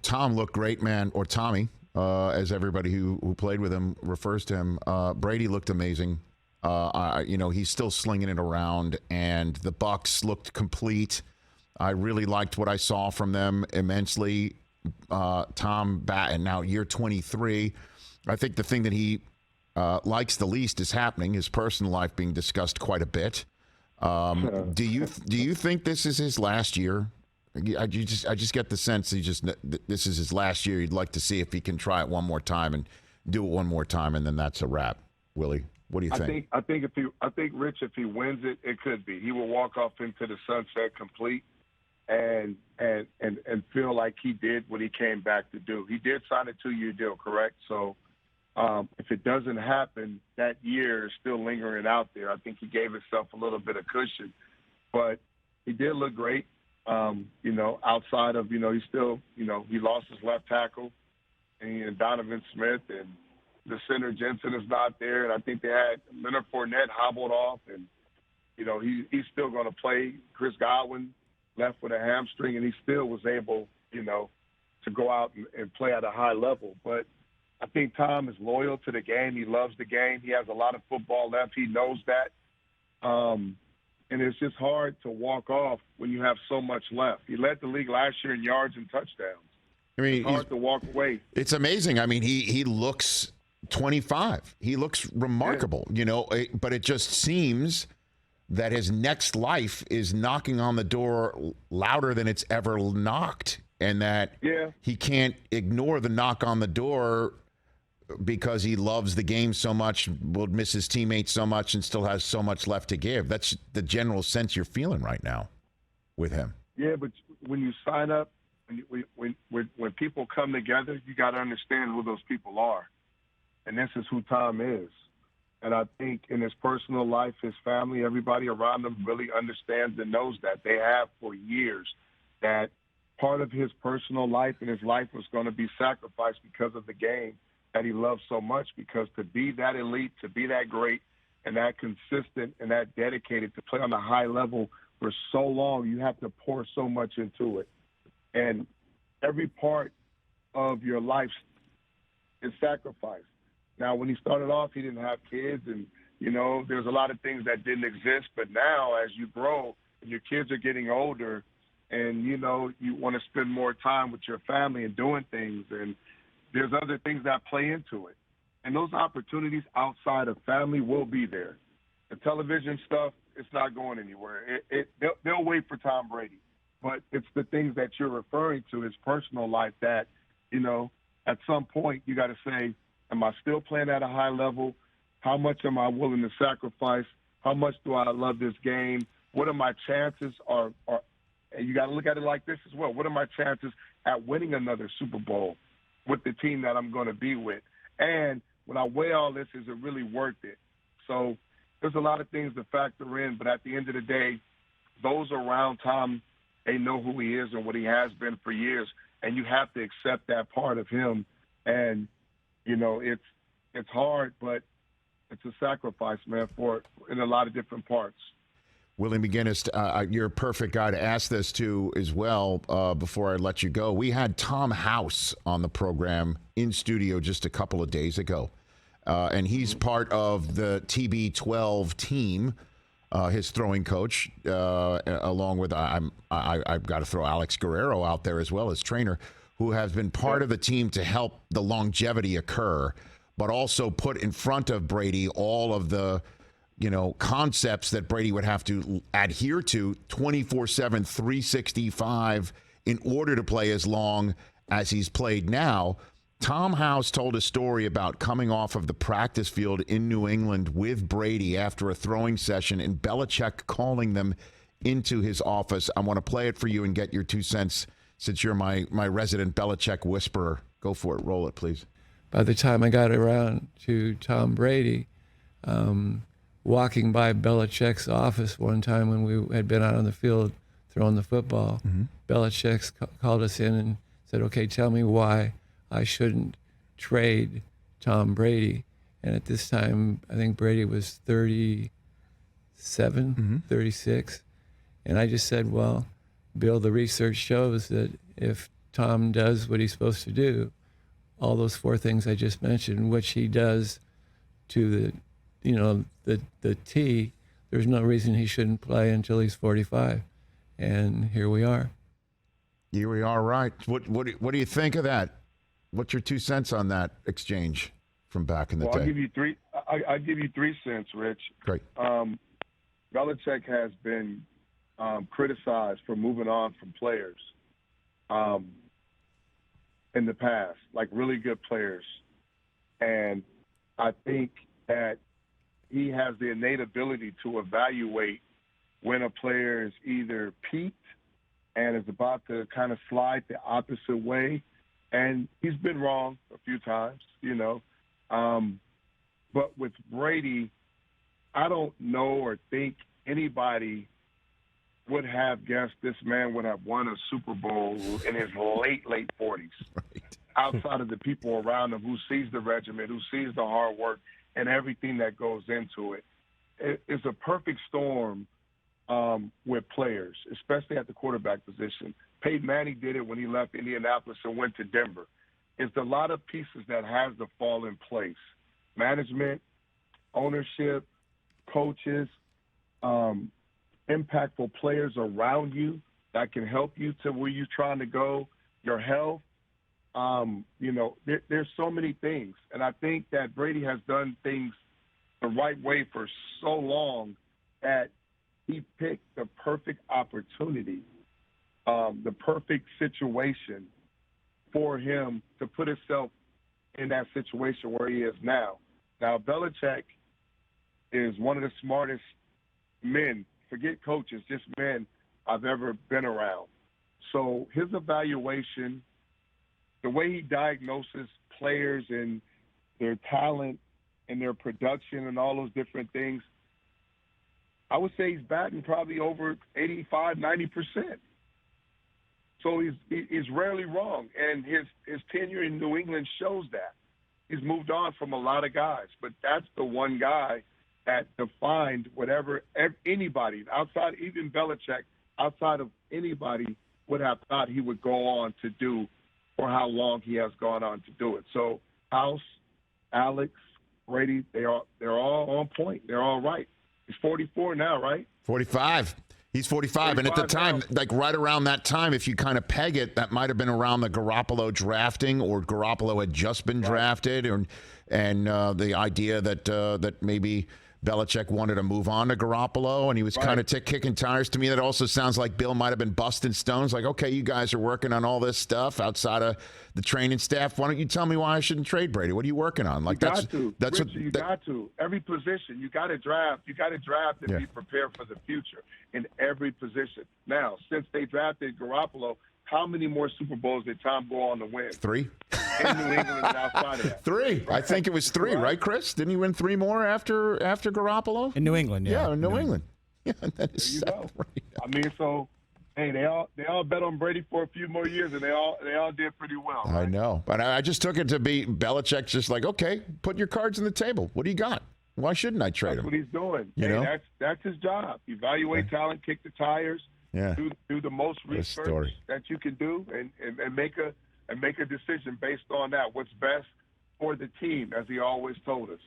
Tom looked great, man, or Tommy, as everybody who played with him refers to him. Brady looked amazing. He's still slinging it around, and the Bucs looked complete. I really liked what I saw from them immensely. Tom Batten, now year 23. I think the thing that he likes the least is happening, his personal life being discussed quite a bit. Do you think this is his last year? I just get the sense this is his last year. He'd like to see if he can try it one more time and do it one more time, and then that's a wrap. Willie, what do you think? I think Rich, if he wins it, it could be. He will walk off into the sunset complete and feel like he did what he came back to do. He did sign a 2-year deal, correct? So if it doesn't happen, that year is still lingering out there. I think he gave himself a little bit of cushion, but he did look great. Outside of, he still, he lost his left tackle and Donovan Smith, and the center Jensen is not there. And I think they had Leonard Fournette hobbled off, and, he's still going to play. Chris Godwin left with a hamstring, and he still was able, to go out and play at a high level. But I think Tom is loyal to the game. He loves the game. He has a lot of football left. He knows that. And it's just hard to walk off when you have so much left. He led the league last year in yards and touchdowns. I mean, it's hard to walk away. It's amazing. I mean, he looks 25. He looks remarkable, but it just seems that his next life is knocking on the door louder than it's ever knocked, and that he can't ignore the knock on the door because he loves the game so much, will miss his teammates so much, and still has so much left to give. That's the general sense you're feeling right now with him. Yeah, but when you sign up, when people come together, you got to understand who those people are. And this is who Tom is. And I think in his personal life, his family, everybody around him really understands and knows that. They have for years that part of his personal life and his life was going to be sacrificed because of the game that he loves so much, because to be that elite, to be that great and that consistent and that dedicated to play on a high level for so long, you have to pour so much into it. And every part of your life is sacrificed. Now, when he started off, he didn't have kids, and, there's a lot of things that didn't exist. But now, as you grow and your kids are getting older and, you want to spend more time with your family and doing things, and there's other things that play into it. And those opportunities outside of family will be there. The television stuff, it's not going anywhere. They'll wait for Tom Brady. But it's the things that you're referring to, his personal life, that, at some point you got to say, am I still playing at a high level? How much am I willing to sacrifice? How much do I love this game? What are my chances? And you got to look at it like this as well. What are my chances at winning another Super Bowl with the team that I'm going to be with? And when I weigh all this, is it really worth it? So there's a lot of things to factor in, but at the end of the day, those around Tom, they know who he is and what he has been for years, and you have to accept that part of him. And, it's hard, but it's a sacrifice, man, in a lot of different parts. Willie McGinest, you're a perfect guy to ask this to as well before I let you go. We had Tom House on the program in studio just a couple of days ago, and he's part of the TB12 team, his throwing coach, along with I've got to throw Alex Guerrero out there as well as trainer, who has been part of the team to help the longevity occur, but also put in front of Brady all of the concepts that Brady would have to adhere to 24/7, 365 in order to play as long as he's played now. Tom House told a story about coming off of the practice field in New England with Brady after a throwing session and Belichick calling them into his office. I want to play it for you and get your 2 cents since you're my resident Belichick whisperer. Go for it. Roll it, please. By the time I got around to Tom Brady, walking by Belichick's office one time when we had been out on the field throwing the football, Belichick called us in and said, okay, tell me why I shouldn't trade Tom Brady. And at this time, I think Brady was 37, 36. And I just said, well, Bill, the research shows that if Tom does what he's supposed to do, all those four things I just mentioned, which he does to the T, there's no reason he shouldn't play until he's 45. And here we are. Here we are, right. What do you think of that? What's your 2 cents on that exchange from back in the day? I'll give you three. I give you 3 cents, Rich. Great. Belichick has been criticized for moving on from players in the past, like really good players. And I think that he has the innate ability to evaluate when a player is either peaked and is about to kind of slide the opposite way. And he's been wrong a few times, but with Brady, I don't know or think anybody would have guessed this man would have won a Super Bowl in his late 40s. Right. Outside of the people around him who sees the regimen, who sees the hard work and everything that goes into it. It's a perfect storm with players, especially at the quarterback position. Peyton Manning did it when he left Indianapolis and went to Denver. It's a lot of pieces that has to fall in place. Management, ownership, coaches, impactful players around you that can help you to where you're trying to go, your health. There's so many things. And I think that Brady has done things the right way for so long that he picked the perfect opportunity, the perfect situation for him to put himself in that situation where he is now. Now, Belichick is one of the smartest men, forget coaches, just men I've ever been around. So his evaluation, the way he diagnoses players and their talent and their production and all those different things, I would say he's batting probably over 85, 90%. So he's rarely wrong, and his tenure in New England shows that. He's moved on from a lot of guys, but that's the one guy that defined whatever anybody, outside even Belichick, outside of anybody would have thought he would go on to do for how long he has gone on to do it. So House, Alex, Brady, they're all on point. They're all right. He's 44 now, right? 45. He's 45. And at the time, like right around that time, if you kind of peg it, that might have been around the Garoppolo drafting, or Garoppolo had just been drafted, and the idea that maybe Belichick wanted to move on to Garoppolo, and he was kind of kicking tires. To me, that also sounds like Bill might have been busting stones. Like, okay, you guys are working on all this stuff outside of the training staff. Why don't you tell me why I shouldn't trade Brady? What are you working on? Like, got to. Every position, you got to draft. You got to draft and be prepared for the future in every position. Now, since they drafted Garoppolo, how many more Super Bowls did Tom go on to win? 3. In New England and outside of that. 3. Right? I think it was 3, right, Chris? Didn't he win 3 more after Garoppolo? In New England, yeah. Yeah, in New England. Yeah, that is there you go. Right. I mean, so hey, they all bet on Brady for a few more years, and they all did pretty well. Right? I know, but I just took it to be Belichick's just like, okay, put your cards on the table. What do you got? Why shouldn't I trade him? That's what he's doing. You know? That's his job. Evaluate talent, kick the tires. Yeah. Do the most research that you can do, and make a decision based on that. What's best for the team, as he always told us.